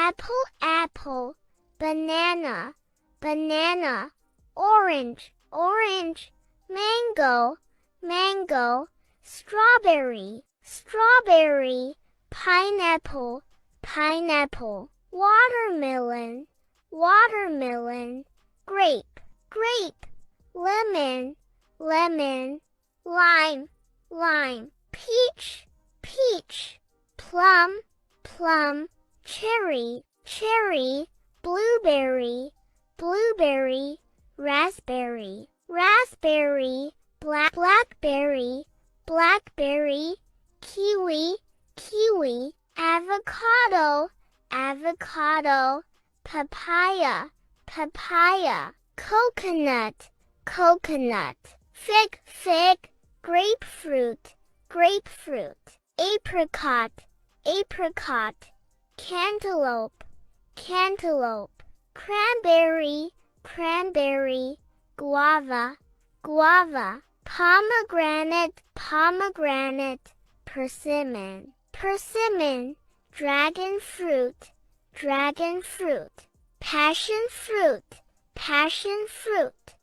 apple, apple, banana, banana, orange, orange, mango, mango, strawberry, strawberry, pineapple, pineapple, watermelon, watermelon, grape, grape, lemon, lemon, lime, lime, peach, peach, plum, plum, cherry, cherry, blueberry, blueberry, raspberry, raspberry, blackberry, blackberry, kiwi, kiwi, avocado, avocado, papaya, papaya, coconut, coconut, fig, fig, grapefruit, grapefruit, apricot, apricot, cantaloupe, cantaloupe, cranberry, cranberry, guava, guava, pomegranate, pomegranate, persimmon, persimmon, dragon fruit, dragon fruit, passion fruit, passion fruit,